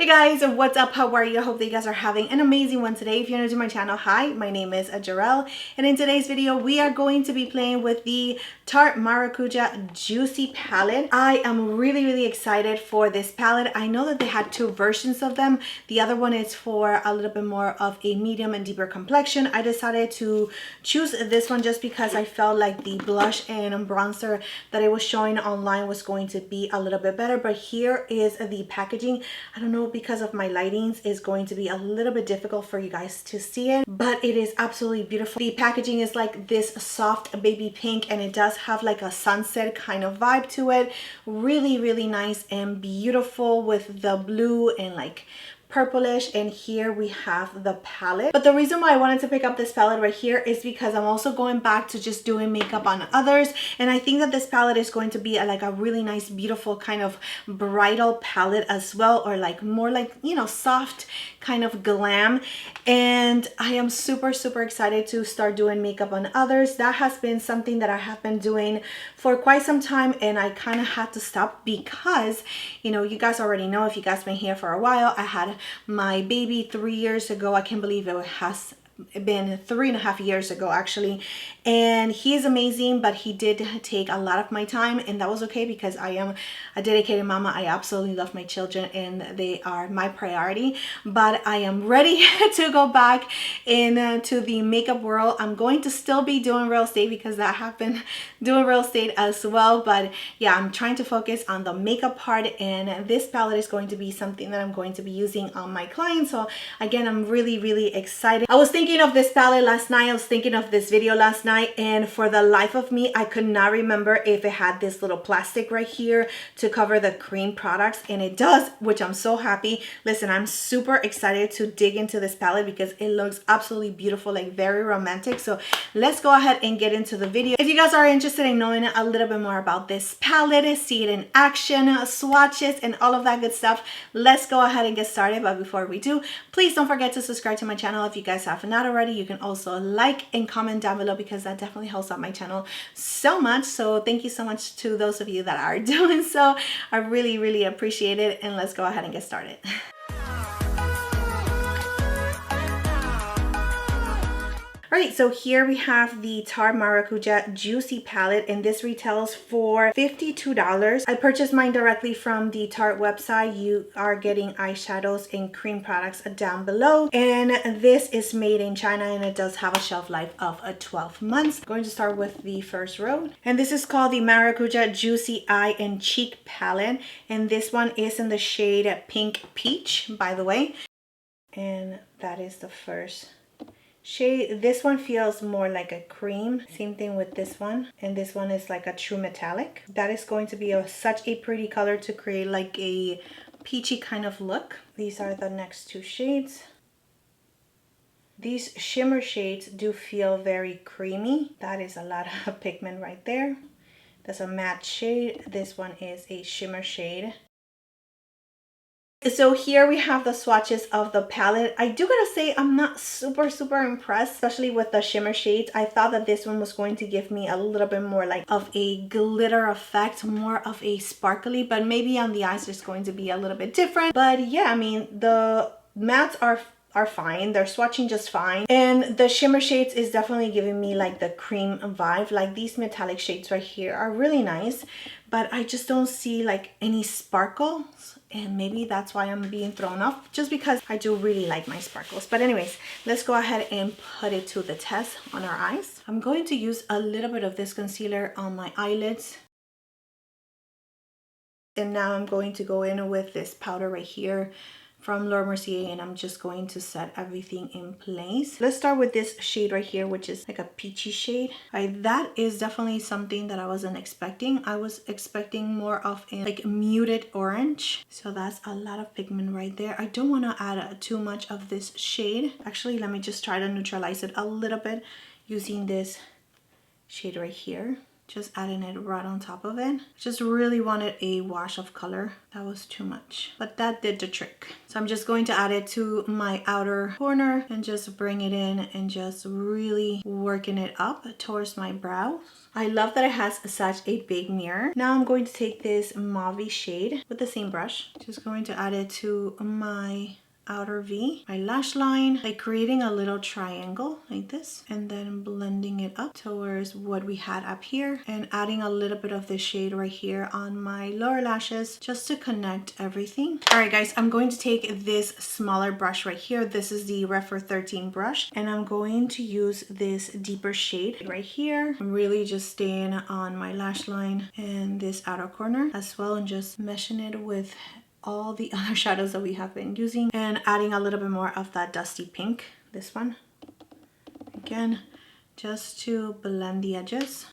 Guys, what's up? How are you? I hope that you guys are having an amazing one today. If you're new to my channel, hi, my name is Gerel, and in today's video we are going to be playing with the Tarte Maracuja Juicy palette. I am really excited for this palette. I know that they had two versions of them. The other one is for a little bit more of a medium and deeper complexion. I decided to choose this one just because I felt like the blush and bronzer that it was showing online was going to be a little bit better. But here is the packaging. I don't know, because of my lightings is going to be a little bit difficult for you guys to see it, but it is absolutely beautiful. The packaging is like this soft baby pink, and it does have like a sunset kind of vibe to it. Really nice and beautiful with the blue and like purplish. And here we have the palette. But the reason why I wanted to pick up this palette right here is because I'm also going back to just doing makeup on others, and I think that this palette is going to be like a really nice beautiful kind of bridal palette as well, or like more like, you know, soft kind of glam. And I am super excited to start doing makeup on others. That has been something that I have been doing for quite some time, and I kind of had to stop because, you know, you guys already know, if you guys been here for a while, I had my baby 3 years ago. I can't believe it has been 3.5 years ago actually, and he is amazing, but he did take a lot of my time, and that was okay because I am a dedicated mama. I absolutely love my children and they are my priority. But I am ready to go back into the makeup world. I'm going to still be doing real estate because I have been doing real estate as well, but yeah, I'm trying to focus on the makeup part, and this palette is going to be something that I'm going to be using on my clients. So again, I'm really excited. I was thinking of this palette last night. I was thinking of this video last night, and for the life of me I could not remember if it had this little plastic right here to cover the cream products, and it does, which I'm so happy. Listen, I'm super excited to dig into this palette because it looks absolutely beautiful, like very romantic. So let's go ahead and get into the video. If you guys are interested in knowing a little bit more about this palette, see it in action, swatches and all of that good stuff, let's go ahead and get started. But before we do, please don't forget to subscribe to my channel if you guys have not already. You can also like and comment down below because that definitely helps out my channel so much. So thank you so much to those of you that are doing so. I really appreciate it, and let's go ahead and get started. Alright, so here we have the Tarte Maracuja Juicy palette, and this retails for $52. I purchased mine directly from the Tarte website. You are getting eyeshadows and cream products down below, and this is made in China, and it does have a shelf life of 12 months. I'm going to start with the first row, and this is called the Maracuja Juicy Eye and Cheek palette, and this one is in the shade Pink Peach, by the way, and that is the first shade. This one feels more like a cream. Same thing with this one, and this one is like a true metallic. That is going to be such a pretty color to create like a peachy kind of look. These are the next two shades. These shimmer shades do feel very creamy. That is a lot of pigment right there. That's a matte shade. This one is a shimmer shade. So here we have the swatches of the palette. I do gotta say I'm not super impressed, especially with the shimmer shades. I thought that this one was going to give me a little bit more like of a glitter effect, more of a sparkly, but maybe on the eyes it's going to be a little bit different. But yeah, I mean, the mattes are fine. They're swatching just fine, and the shimmer shades is definitely giving me like the cream vibe. Like these metallic shades right here are really nice, but I just don't see like any sparkles, and maybe that's why I'm being thrown off, just because I do really like my sparkles. But anyways, let's go ahead and put it to the test on our eyes. I'm going to use a little bit of this concealer on my eyelids, and now I'm going to go in with this powder right here from Mercier, and I'm just going to set everything in place. Let's start with this shade right here, which is like a peachy shade. That is definitely something that I wasn't expecting. I was expecting more of a like muted orange, so that's a lot of pigment right there. I don't want to add too much of this shade. Actually, let me just try to neutralize it a little bit using this shade right here. just adding it right on top of it. Just really wanted a wash of color. That was too much, but that did the trick. So I'm just going to add it to my outer corner and just bring it in and just really working it up towards my brow. I love that it has such a big mirror. Now I'm going to take this mauve shade with the same brush. Just going to add it to my outer V, my lash line, by creating a little triangle like this, and then blending it up towards what we had up here, and adding a little bit of this shade right here on my lower lashes just to connect everything. All right guys, I'm going to take this smaller brush right here. This is the Refer 13 brush, and I'm going to use this deeper shade right here. I'm really just staying on my lash line and this outer corner as well, and just meshing it with all the other shadows that we have been using, and adding a little bit more of that dusty pink, this one again, just to blend the edges.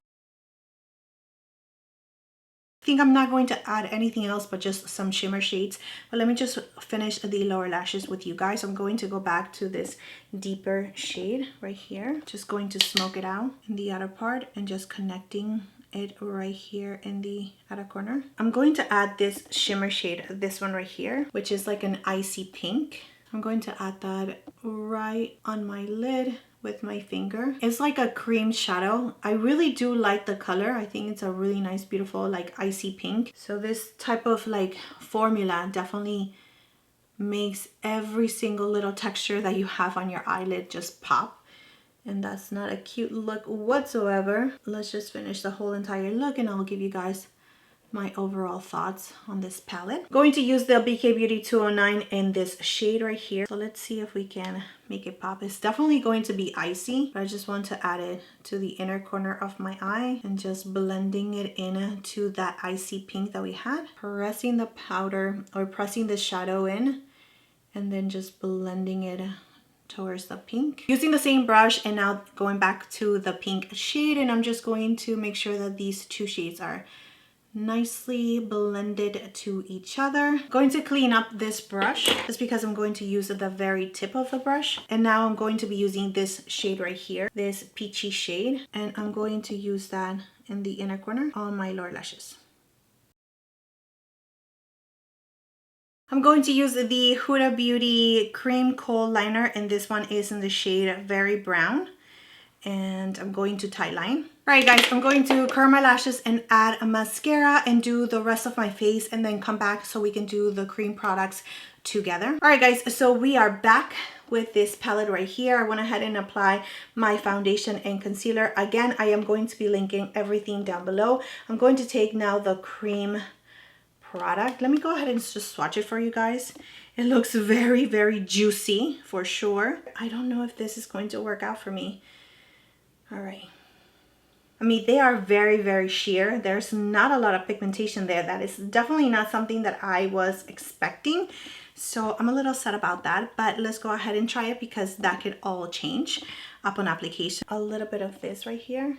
I think I'm not going to add anything else but just some shimmer shades, but let me just finish the lower lashes with you guys. I'm going to go back to this deeper shade right here, just going to smoke it out in the outer part and just connecting it right here in the outer corner. I'm going to add this shimmer shade, this one right here, which is like an icy pink. I'm going to add that right on my lid with my finger. It's like a cream shadow. I really do like the color. I think it's a really nice, beautiful, like icy pink. So this type of like formula definitely makes every single little texture that you have on your eyelid just pop. And that's not a cute look whatsoever. Let's just finish the whole entire look and I'll give you guys my overall thoughts on this palette. Going to use the BK Beauty 209 in this shade right here. So let's see if we can make it pop. It's definitely going to be icy, but I just want to add it to the inner corner of my eye and just blending it in to that icy pink that we had. Pressing the powder or pressing the shadow in and then just blending it towards the pink. Using the same brush and now going back to the pink shade, and I'm just going to make sure that these two shades are nicely blended to each other. Going to clean up this brush just because I'm going to use the very tip of the brush, and now I'm going to be using this shade right here, this peachy shade, and I'm going to use that in the inner corner on my lower lashes. I'm going to use the Huda Beauty Cream Kohl Liner, and this one is in the shade Very Brown, and I'm going to tightline. All right guys, I'm going to curl my lashes and add a mascara and do the rest of my face, and then come back so we can do the cream products together. All right guys, so we are back with this palette right here. I went ahead and apply my foundation and concealer. Again, I am going to be linking everything down below. I'm going to take now the cream product. Let me go ahead and just swatch it for you guys. It looks very, very juicy for sure. I don't know if this is going to work out for me. All right. I mean, they are very, very sheer. There's not a lot of pigmentation there. That is definitely not something that I was expecting. So I'm a little sad about that, but let's go ahead and try it because that could all change upon application. A little bit of this right here.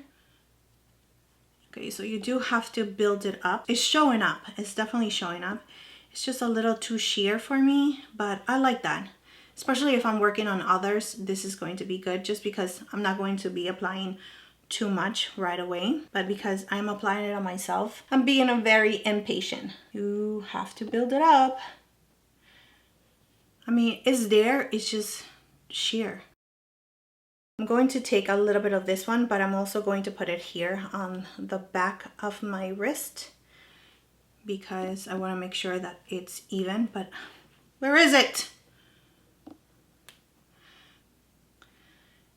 Okay, so you do have to build it up. It's showing up. It's definitely showing up. It's just a little too sheer for me, but I like that. Especially if I'm working on others, this is going to be good just because I'm not going to be applying too much right away. But because I'm applying it on myself, I'm being very impatient. You have to build it up. I mean, it's there. It's just sheer. I'm going to take a little bit of this one, but I'm also going to put it here on the back of my wrist because I want to make sure that it's even, but where is it?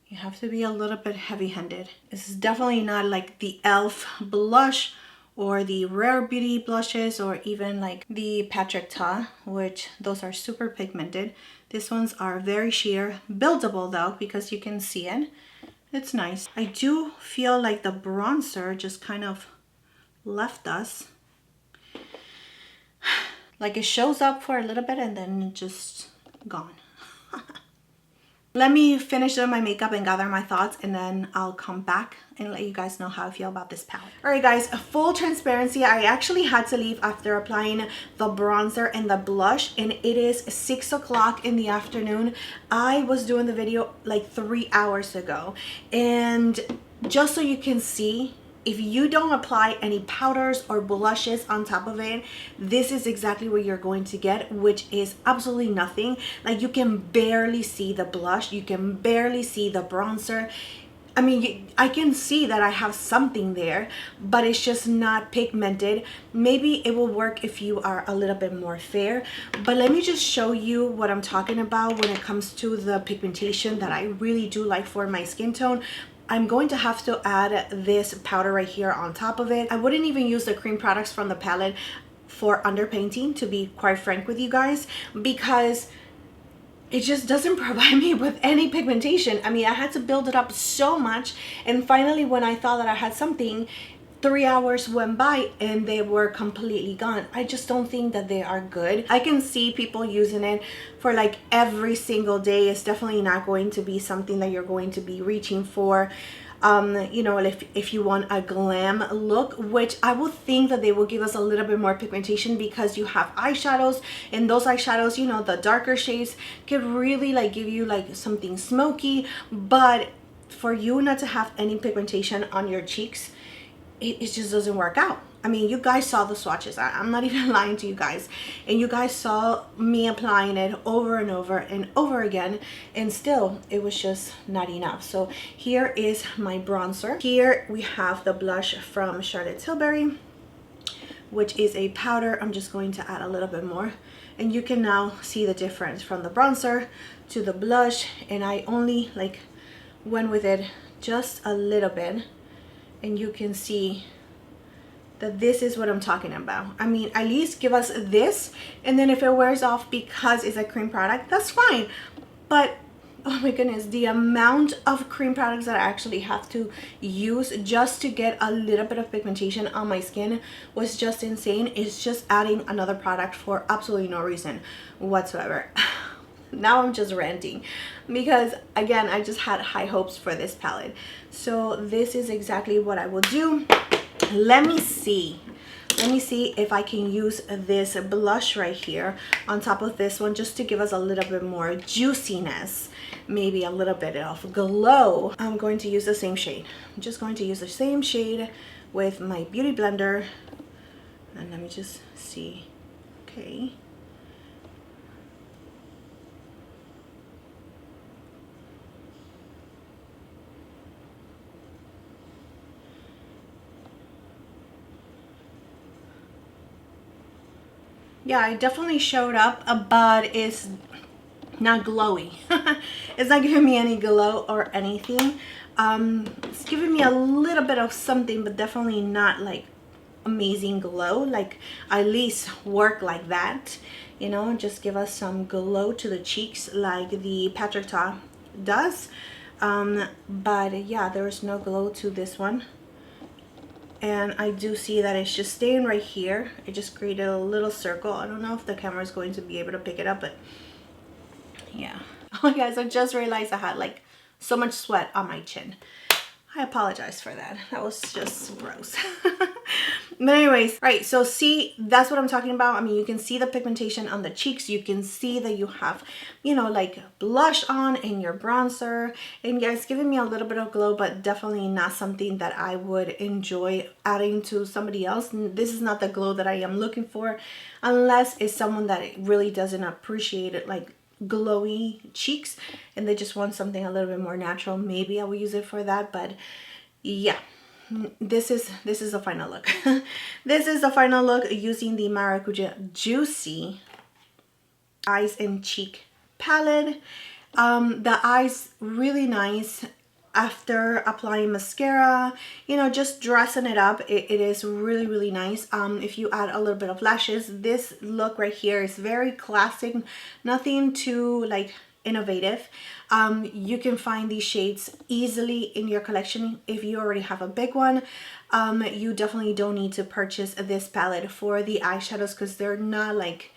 You have to be a little bit heavy-handed. This is definitely not like the e.l.f. blush or the Rare Beauty blushes or even like the Patrick Ta, which those are super pigmented. These ones are very sheer, buildable though, because you can see it. It's nice. I do feel like the bronzer just kind of left us. Like it shows up for a little bit and then just gone. Let me finish up my makeup and gather my thoughts, and then I'll come back and let you guys know how I feel about this palette. All right guys, full transparency, I actually had to leave after applying the bronzer and the blush, and it is 6 o'clock in the afternoon. I was doing the video like 3 hours ago, and just so you can see if you don't apply any powders or blushes on top of it, this is exactly what you're going to get, which is absolutely nothing. Like, you can barely see the blush, you can barely see the bronzer. I mean, I can see that I have something there, but it's just not pigmented. Maybe it will work if you are a little bit more fair, but let me just show you what I'm talking about when it comes to the pigmentation that I really do like for my skin tone. I'm going to have to add this powder right here on top of it. I wouldn't even use the cream products from the palette for underpainting, to be quite frank with you guys, because it just doesn't provide me with any pigmentation. I mean, I had to build it up so much, and finally when I thought that I had something, 3 hours went by and they were completely gone. I just don't think that they are good. I can see people using it for like every single day. It's definitely not going to be something that you're going to be reaching for. You know, if you want a glam look, which I would think that they will give us a little bit more pigmentation, because you have eyeshadows, and those eyeshadows, you know, the darker shades could really like give you like something smoky. But for you not to have any pigmentation on your cheeks, it just doesn't work out. I mean, you guys saw the swatches. I'm not even lying to you guys. And you guys saw me applying it over and over and over again, and still it was just not enough. So here is my bronzer. Here we have the blush from Charlotte Tilbury, which is a powder. I'm just going to add a little bit more, and you can now see the difference from the bronzer to the blush. And I only like went with it just a little bit, and you can see that this is what I'm talking about. I mean, at least give us this, and then if it wears off because it's a cream product, that's fine. But oh my goodness, the amount of cream products that I actually have to use just to get a little bit of pigmentation on my skin was just insane. It's just adding another product for absolutely no reason whatsoever. Now I'm just ranting, because again, I just had high hopes for this palette. So this is exactly what I will do. Let me see if I can use this blush right here on top of this one, just to give us a little bit more juiciness, maybe a little bit of glow. I'm going to use the same shade. I'm just going to use the same shade with my beauty blender, and let me just see. Okay, yeah, it definitely showed up, but it's not glowy. It's not giving me any glow or anything. It's giving me a little bit of something, but definitely not like amazing glow. Like, at least work like that, you know, just give us some glow to the cheeks like the Patrick Ta does. But yeah, there is no glow to this one. And I do see that it's just staying right here. I just created a little circle. I don't know if the camera is going to be able to pick it up, but yeah. Oh guys, I just realized I had like so much sweat on my chin. I apologize for that. That was just gross. But anyways, right, so see, that's what I'm talking about. I mean, you can see the pigmentation on the cheeks. You can see that you have, you know, like blush on in your bronzer. And yeah, it's giving me a little bit of glow, but definitely not something that I would enjoy adding to somebody else. This is not the glow that I am looking for, unless it's someone that really doesn't appreciate it, like glowy cheeks, and they just want something a little bit more natural. Maybe I will use it for that. But yeah, this is the final look. This is the final look using the Maracuja Juicy Eyes and Cheek palette. The eyes really nice after applying mascara, you know, just dressing it up. It is really nice. If you add a little bit of lashes, this look right here is very classic, nothing too like innovative. You can find these shades easily in your collection if you already have a big one. You definitely don't need to purchase this palette for the eyeshadows, because they're not like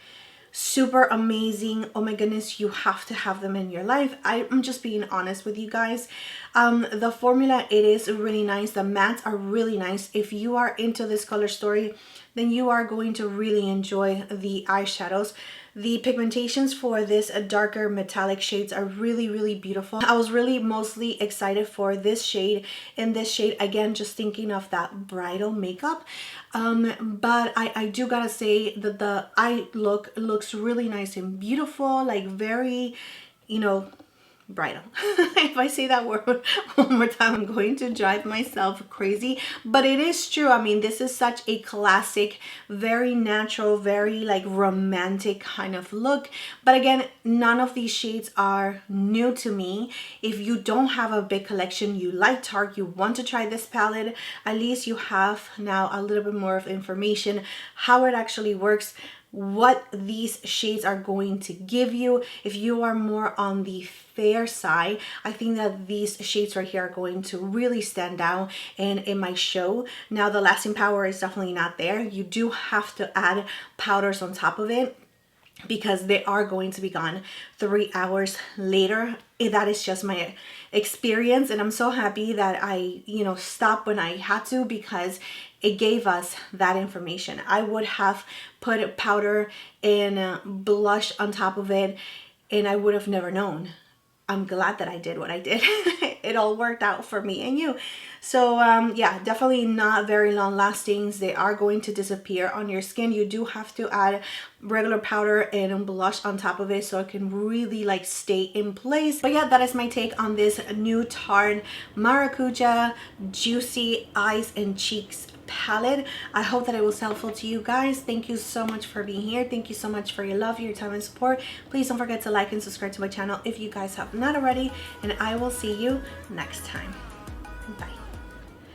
super amazing. Oh my goodness, you have to have them in your life. I'm just being honest with you guys. The formula, it is really nice. The mattes are really nice. If you are into this color story, then you are going to really enjoy the eyeshadows. The pigmentations for this darker metallic shades are really beautiful. I was really mostly excited for this shade. In this shade, again, just thinking of that bridal makeup. But I do gotta say that the eye look looks really nice and beautiful, like very, you know, bridal. If I say that word one more time, I'm going to drive myself crazy, but it is true. I mean, this is such a classic, very natural, very like romantic kind of look. But again, none of these shades are new to me. If you don't have a big collection, you like Tarte, you want to try this palette, at least you have now a little bit more of information how it actually works, what these shades are going to give you. If you are more on the fair side, I think that these shades right here are going to really stand out and it might show. Now the lasting power is definitely not there. You do have to add powders on top of it because they are going to be gone 3 hours later. That is just my experience, and I'm so happy that I, you know, stopped when I had to because it gave us that information. I would have put powder and blush on top of it and I would have never known. I'm glad that I did what I did. It all worked out for me and you. So yeah, definitely not very long lasting. They are going to disappear on your skin. You do have to add regular powder and blush on top of it so it can really like stay in place. But yeah, that is my take on this new Tarte Maracuja Juicy Eyes and Cheeks palette. I hope that it was helpful to you guys. Thank you so much for being here. Thank you so much for your love, your time, and support. Please don't forget to like and subscribe to my channel if you guys have not already, and I will see you next time. Bye.